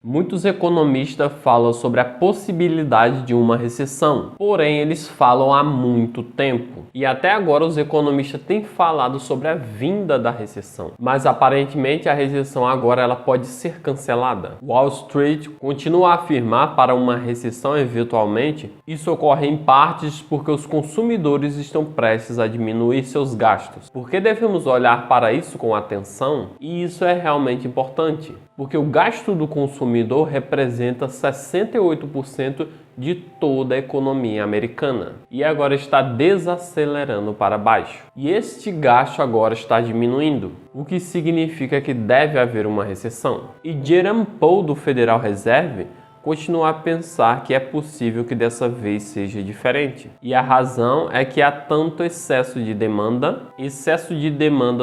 Muitos economistas falam sobre a possibilidade de uma recessão, porém eles falam há muito tempo. E até agora os economistas têm falado sobre a vinda da recessão, mas aparentemente a recessão agora ela pode ser cancelada. Wall Street continua a afirmar para uma recessão eventualmente. Isso ocorre em partes porque os consumidores estão prestes a diminuir seus gastos. Por que devemos olhar para isso com atenção? E isso é realmente importante, porque o gasto do consumidor representa 68% de toda a economia americana e agora está desacelerando para baixo. E este gasto agora está diminuindo, o que significa que deve haver uma recessão. E Jerome Powell do Federal Reserve continua a pensar que é possível que dessa vez seja diferente. E a razão é que há tanto excesso de demanda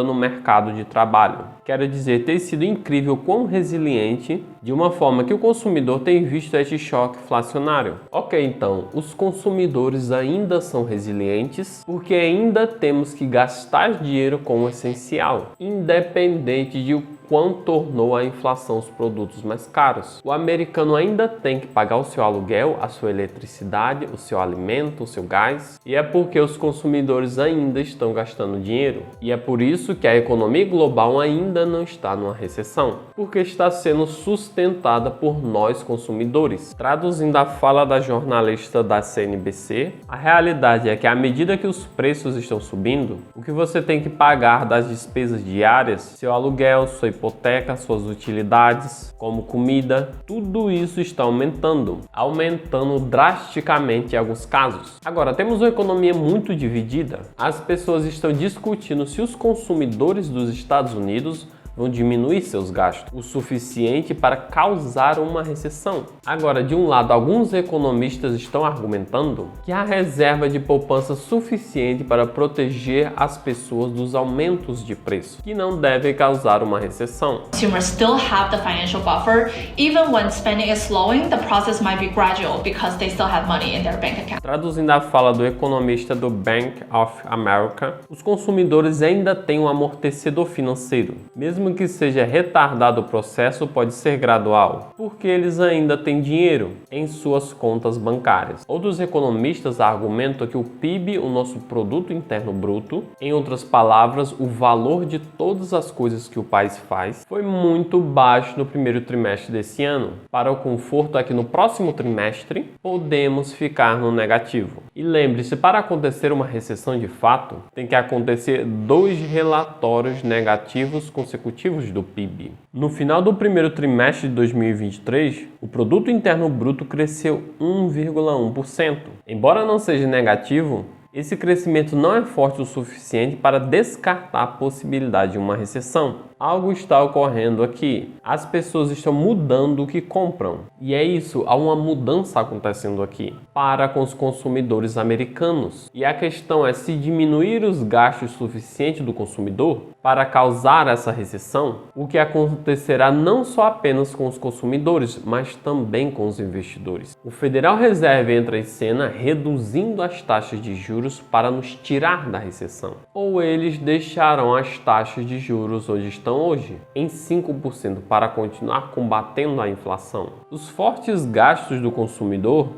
no mercado de trabalho. Quero dizer, tem sido incrível quão resiliente, de uma forma que o consumidor tem visto este choque inflacionário. Ok, então, os consumidores ainda são resilientes porque ainda temos que gastar dinheiro com o essencial, independente de quanto tornou a inflação os produtos mais caros. O americano ainda tem que pagar o seu aluguel, a sua eletricidade, o seu alimento, o seu gás, e é porque os consumidores ainda estão gastando dinheiro. E é por isso que a economia global ainda não está numa recessão, porque está sendo sustentada por nós consumidores. Traduzindo a fala da jornalista da CNBC, a realidade é que à medida que os preços estão subindo, o que você tem que pagar das despesas diárias, seu aluguel, sua hipoteca, suas utilidades, como comida, tudo isso está aumentando drasticamente em alguns casos. Agora, temos uma economia muito dividida. As pessoas estão discutindo se os consumidores dos Estados Unidos vão diminuir seus gastos o suficiente para causar uma recessão. Agora, de um lado, alguns economistas estão argumentando que há reserva de poupança suficiente para proteger as pessoas dos aumentos de preço, que não devem causar uma recessão. Consumers still have the financial buffer. Even when spending is slowing, the process might be gradual because they still have money in their bank account. Traduzindo a fala do economista do Bank of America, os consumidores ainda têm um amortecedor financeiro. Mesmo que seja retardado o processo, pode ser gradual, porque eles ainda têm dinheiro em suas contas bancárias. Outros economistas argumentam que o PIB, o nosso produto interno bruto, em outras palavras, o valor de todas as coisas que o país faz, foi muito baixo no primeiro trimestre desse ano. Para o conforto é que no próximo trimestre podemos ficar no negativo. E lembre-se, para acontecer uma recessão de fato, tem que acontecer 2 relatórios negativos consecutivos do PIB. No final do primeiro trimestre de 2023, o produto interno bruto cresceu 1,1%. Embora não seja negativo, esse crescimento não é forte o suficiente para descartar a possibilidade de uma recessão. Algo está ocorrendo aqui. As pessoas estão mudando o que compram. E é isso, há uma mudança acontecendo aqui para com os consumidores americanos. E a questão é se diminuir os gastos suficientes do consumidor para causar essa recessão, o que acontecerá não só apenas com os consumidores, mas também com os investidores. O Federal Reserve entra em cena reduzindo as taxas de juros para nos tirar da recessão. Ou eles deixarão as taxas de juros onde estão hoje, em 5% para continuar combatendo a inflação. Os fortes gastos do consumidor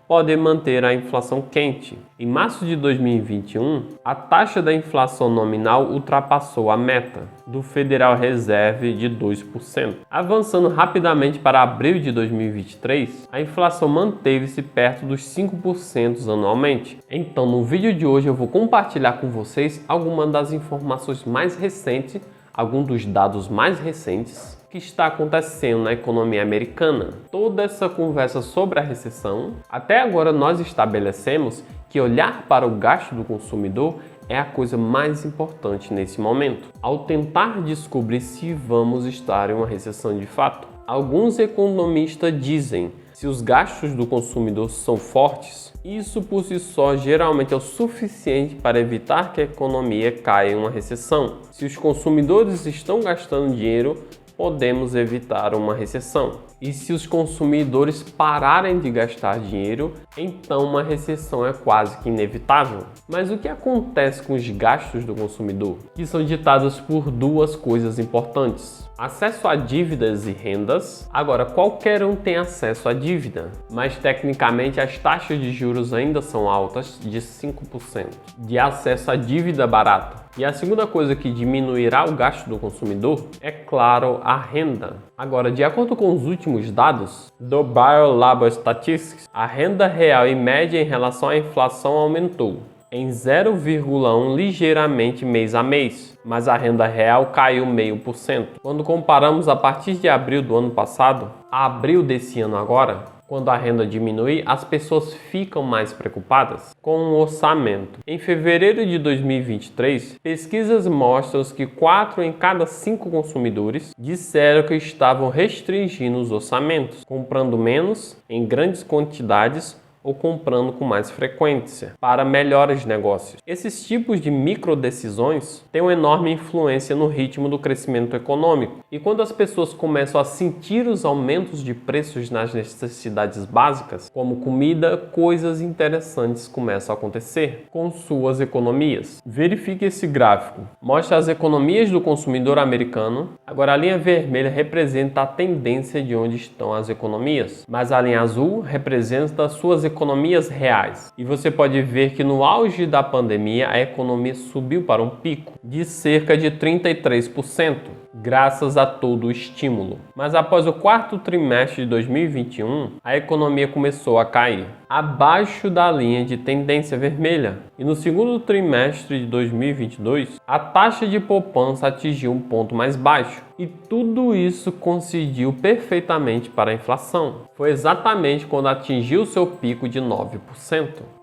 podem manter a inflação quente. Em março de 2021, a taxa da inflação nominal ultrapassou a meta do Federal Reserve de 2%. Avançando rapidamente para abril de 2023, a inflação manteve-se perto dos 5% anualmente. Então, no vídeo de hoje eu vou compartilhar com vocês algumas das informações mais recentes, alguns dos dados mais recentes que está acontecendo na economia americana. Toda essa conversa sobre a recessão, até agora nós estabelecemos que olhar para o gasto do consumidor é a coisa mais importante nesse momento, ao tentar descobrir se vamos estar em uma recessão de fato. Alguns economistas dizem que se os gastos do consumidor são fortes, isso por si só geralmente é o suficiente para evitar que a economia caia em uma recessão. Se os consumidores estão gastando dinheiro, podemos evitar uma recessão. E se os consumidores pararem de gastar dinheiro, então uma recessão é quase que inevitável. Mas o que acontece com os gastos do consumidor? Que são ditados por duas coisas importantes: acesso a dívidas e rendas. Agora, qualquer um tem acesso à dívida, mas tecnicamente as taxas de juros ainda são altas, de 5%, de acesso à dívida barata. E a segunda coisa que diminuirá o gasto do consumidor é, claro, a renda. Agora, de acordo com os últimos dados do Bureau Labor Statistics, a renda real e média em relação à inflação aumentou em 0,1 ligeiramente mês a mês, mas a renda real caiu 0,5%. Quando comparamos a partir de abril do ano passado a abril desse ano agora, quando a renda diminui, as pessoas ficam mais preocupadas com o orçamento. Em fevereiro de 2023, pesquisas mostram que 4 em cada 5 consumidores disseram que estavam restringindo os orçamentos, comprando menos em grandes quantidades ou comprando com mais frequência para melhores negócios. Esses tipos de microdecisões têm uma enorme influência no ritmo do crescimento econômico. E quando as pessoas começam a sentir os aumentos de preços nas necessidades básicas, como comida, coisas interessantes começam a acontecer com suas economias. Verifique esse gráfico. Mostra as economias do consumidor americano. Agora a linha vermelha representa a tendência de onde estão as economias, mas a linha azul representa as suas economias reais. E você pode ver que no auge da pandemia a economia subiu para um pico de cerca de 33%, graças a todo o estímulo. Mas após o quarto trimestre de 2021, a economia começou a cair, abaixo da linha de tendência vermelha. E no segundo trimestre de 2022, a taxa de poupança atingiu um ponto mais baixo. E tudo isso coincidiu perfeitamente para a inflação. Foi exatamente quando atingiu seu pico de 9%,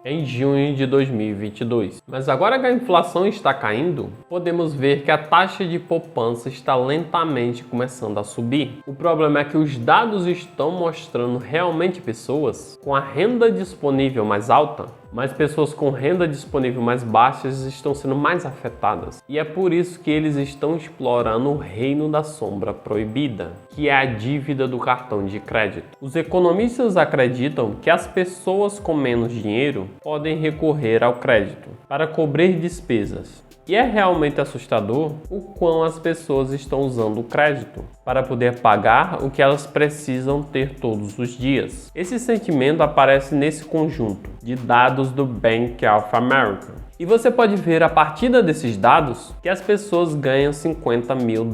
em junho de 2022. Mas agora que a inflação está caindo, podemos ver que a taxa de poupança está lentamente começando a subir. O problema é que os dados estão mostrando realmente pessoas com a renda disponível mais alta, mas pessoas com renda disponível mais baixas estão sendo mais afetadas. E é por isso que eles estão explorando o reino da sombra proibida, que é a dívida do cartão de crédito. Os economistas acreditam que as pessoas com menos dinheiro podem recorrer ao crédito para cobrir despesas. E é realmente assustador o quão as pessoas estão usando o crédito para poder pagar o que elas precisam ter todos os dias. Esse sentimento aparece nesse conjunto de dados do Bank of America. E você pode ver a partir desses dados que as pessoas ganham $50 mil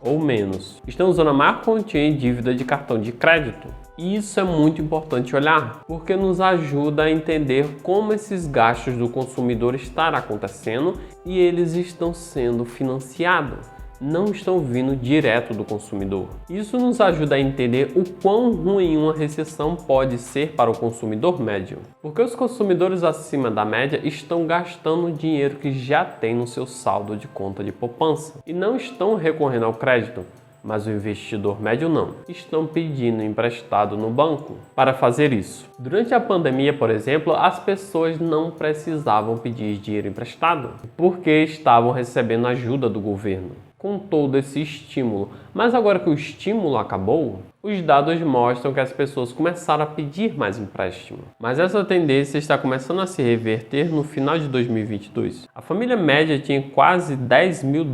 ou menos. Estão usando a maior quantia em dívida de cartão de crédito. E isso é muito importante olhar, porque nos ajuda a entender como esses gastos do consumidor estão acontecendo e eles estão sendo financiados, não estão vindo direto do consumidor. Isso nos ajuda a entender o quão ruim uma recessão pode ser para o consumidor médio, porque os consumidores acima da média estão gastando o dinheiro que já tem no seu saldo de conta de poupança e não estão recorrendo ao crédito. Mas o investidor médio não. Estão pedindo emprestado no banco para fazer isso. Durante a pandemia, por exemplo, as pessoas não precisavam pedir dinheiro emprestado, porque estavam recebendo ajuda do governo, com todo esse estímulo. Mas agora que o estímulo acabou, os dados mostram que as pessoas começaram a pedir mais empréstimo. Mas essa tendência está começando a se reverter no final de 2022. A família média tinha quase $10 mil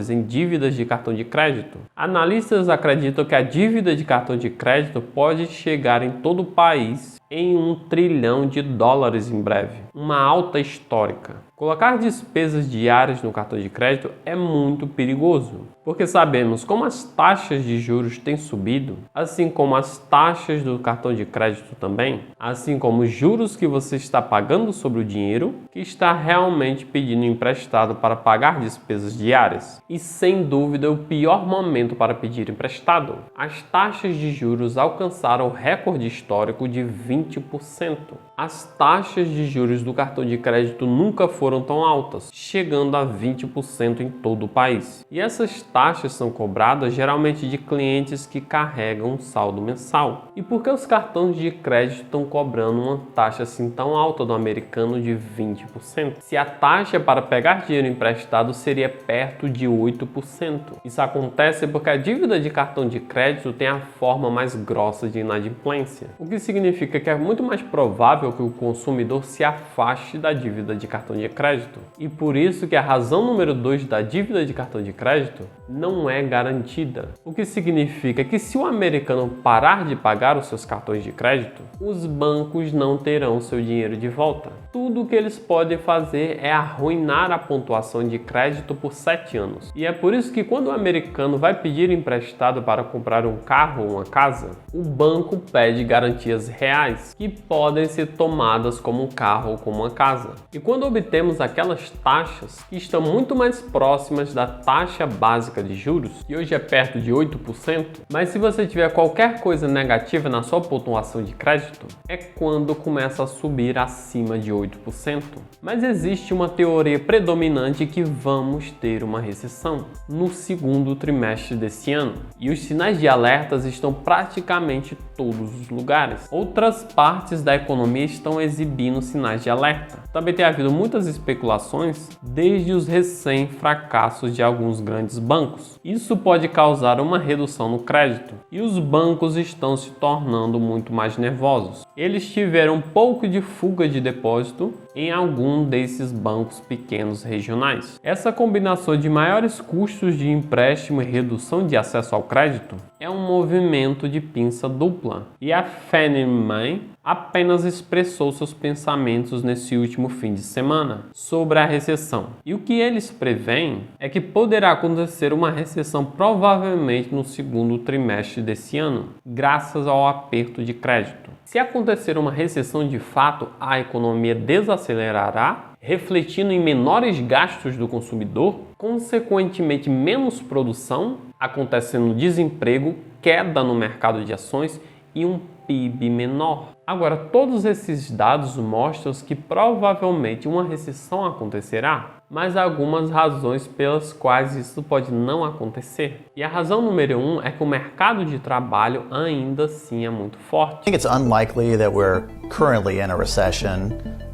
em dívidas de cartão de crédito. Analistas acreditam que a dívida de cartão de crédito pode chegar em todo o país em $1 trilhão em breve, uma alta histórica. Colocar despesas diárias no cartão de crédito é muito perigoso, porque sabemos como as taxas de juros têm subido, assim como as taxas do cartão de crédito também, assim como os juros que você está pagando sobre o dinheiro que está realmente pedindo emprestado para pagar despesas diárias. E sem dúvida o pior momento para pedir emprestado. As taxas de juros alcançaram o recorde histórico de 20%. As taxas de juros do cartão de crédito nunca foram tão altas, chegando a 20% em todo o país. E essas taxas são cobradas geralmente de clientes que carregam um saldo mensal. E por que os cartões de crédito estão cobrando uma taxa assim tão alta do americano de 20%? Se a taxa para pegar dinheiro emprestado seria perto de 8%. Isso acontece porque a dívida de cartão de crédito tem a forma mais grossa de inadimplência, o que significa que é muito mais provável que o consumidor se afaste da dívida de cartão de crédito. E por isso que a razão número 2 da dívida de cartão de crédito não é garantida, o que significa que se o americano parar de pagar os seus cartões de crédito, os bancos não terão seu dinheiro de volta. Tudo o que eles podem fazer é arruinar a pontuação de crédito por 7 anos. E é por isso que quando o americano vai pedir emprestado para comprar um carro ou uma casa, o banco pede garantias reais, que podem ser tomadas como um carro ou como uma casa. E quando obtemos aquelas taxas que estão muito mais próximas da taxa básica de juros, que hoje é perto de 8%, mas se você tiver qualquer coisa negativa na sua pontuação de crédito, é quando começa a subir acima de 8%. Mas existe uma teoria predominante que vamos ter uma recessão no segundo trimestre desse ano, e os sinais de alertas estão praticamente em todos os lugares. Outras partes da economia estão exibindo sinais de alerta. Também tem havido muitas especulações desde os recém-fracassos de alguns grandes bancos. Isso pode causar uma redução no crédito e os bancos estão se tornando muito mais nervosos. Eles tiveram um pouco de fuga de depósito em algum desses bancos pequenos regionais. Essa combinação de maiores custos de empréstimo e redução de acesso ao crédito é um movimento de pinça dupla. E a Fannie Mae apenas expressou seus pensamentos nesse último fim de semana sobre a recessão. E o que eles preveem é que poderá acontecer uma recessão provavelmente no segundo trimestre desse ano, graças ao aperto de crédito. Se acontecer uma recessão de fato, a economia desacelerará, refletindo em menores gastos do consumidor, consequentemente menos produção, acontecendo desemprego, queda no mercado de ações e um PIB menor. Agora, todos esses dados mostram que provavelmente uma recessão acontecerá, mas há algumas razões pelas quais isso pode não acontecer. E a razão número 1 é que o mercado de trabalho ainda assim é muito forte. I think it's unlikely that we're currently in a recession.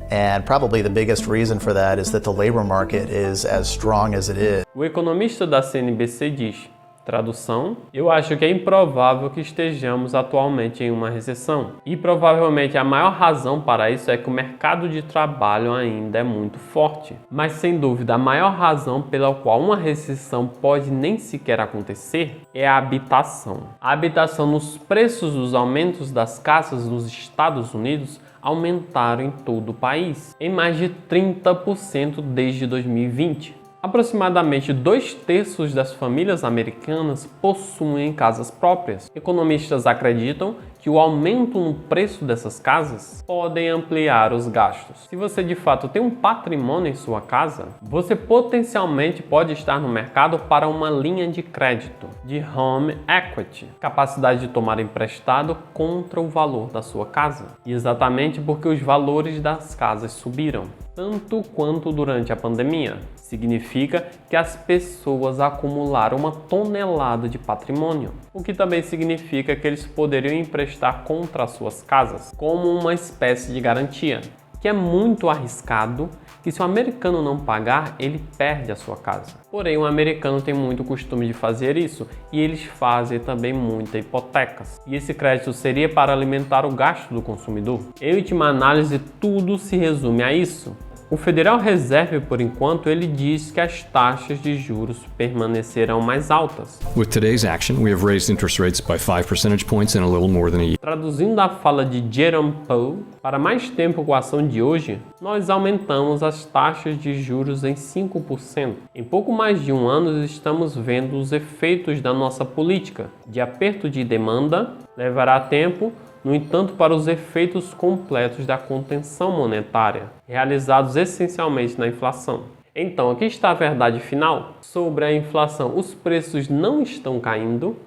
And probably the biggest reason for that is that the labor market is as strong as it is. O economista da CNBC diz, tradução, eu acho que é improvável que estejamos atualmente em uma recessão. E provavelmente a maior razão para isso é que o mercado de trabalho ainda é muito forte. Mas sem dúvida a maior razão pela qual uma recessão pode nem sequer acontecer é a habitação. A habitação nos preços dos aumentos das casas nos Estados Unidos aumentaram em todo o país, em mais de 30% desde 2020. Aproximadamente 2/3 das famílias americanas possuem casas próprias. Economistas acreditam que o aumento no preço dessas casas podem ampliar os gastos. Se você de fato tem um patrimônio em sua casa, você potencialmente pode estar no mercado para uma linha de crédito, de home equity, capacidade de tomar emprestado contra o valor da sua casa. E exatamente porque os valores das casas subiram, tanto quanto durante a pandemia. Significa que as pessoas acumularam uma tonelada de patrimônio, o que também significa que eles poderiam emprestar contra as suas casas, como uma espécie de garantia, que é muito arriscado, que se o americano não pagar, ele perde a sua casa. Porém, o americano tem muito costume de fazer isso e eles fazem também muitas hipotecas. E esse crédito seria para alimentar o gasto do consumidor. Em última análise, tudo se resume a isso. O Federal Reserve, por enquanto, ele diz que as taxas de juros permanecerão mais altas. With today's action, we have raised interest rates by 5 percentage points in a little more than a year. Traduzindo a fala de Jerome Powell, para mais tempo com a ação de hoje, nós aumentamos as taxas de juros em 5%. Em pouco mais de um ano, estamos vendo os efeitos da nossa política de aperto de demanda. Levará tempo, no entanto, para os efeitos completos da contenção monetária, realizados essencialmente na inflação. Então, aqui está a verdade final. Sobre a inflação, os preços não estão caindo,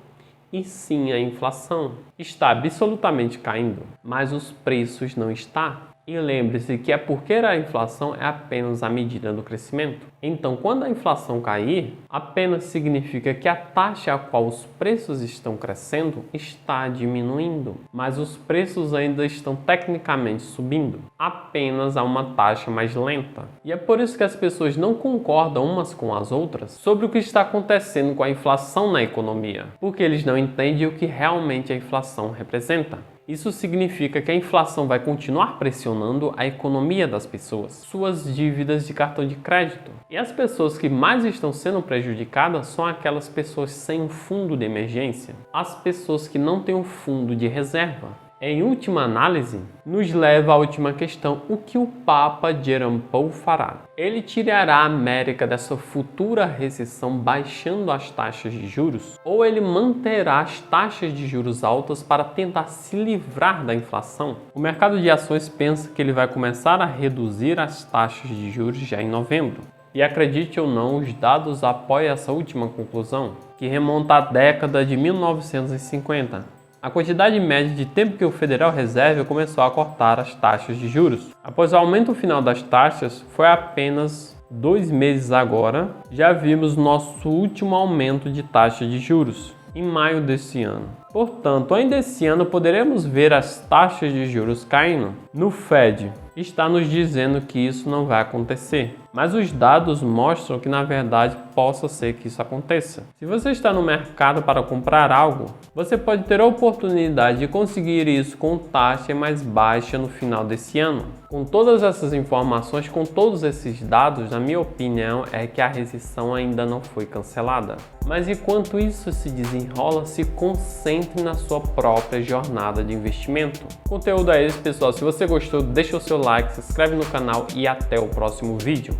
e sim a inflação está absolutamente caindo, mas os preços não estão. E lembre-se que é porque a inflação é apenas a medida do crescimento. Então, quando a inflação cair, apenas significa que a taxa a qual os preços estão crescendo está diminuindo, mas os preços ainda estão tecnicamente subindo, apenas a uma taxa mais lenta. E é por isso que as pessoas não concordam umas com as outras sobre o que está acontecendo com a inflação na economia, porque eles não entendem o que realmente a inflação representa. Isso significa que a inflação vai continuar pressionando a economia das pessoas, suas dívidas de cartão de crédito. E as pessoas que mais estão sendo prejudicadas são aquelas pessoas sem um fundo de emergência, as pessoas que não têm um fundo de reserva. Em última análise, nos leva à última questão: o que o Papa Jerome Paul fará? Ele tirará a América dessa futura recessão baixando as taxas de juros? Ou ele manterá as taxas de juros altas para tentar se livrar da inflação? O mercado de ações pensa que ele vai começar a reduzir as taxas de juros já em novembro. E acredite ou não, os dados apoiam essa última conclusão, que remonta à década de 1950. A quantidade média de tempo que o Federal Reserve começou a cortar as taxas de juros. Após o aumento final das taxas, foi apenas 2 meses agora, já vimos nosso último aumento de taxa de juros, em maio desse ano. Portanto, ainda esse ano poderemos ver as taxas de juros caindo. No Fed está nos dizendo que isso não vai acontecer, mas os dados mostram que na verdade possa ser que isso aconteça. Se você está no mercado para comprar algo, você pode ter a oportunidade de conseguir isso com taxa mais baixa no final desse ano. Com todas essas informações, com todos esses dados, na minha opinião é que a recessão ainda não foi cancelada. Mas enquanto isso se desenrola, se concentre na sua própria jornada de investimento. O conteúdo é esse, pessoal. Se você gostou, deixa o seu like, se inscreve no canal e até o próximo vídeo.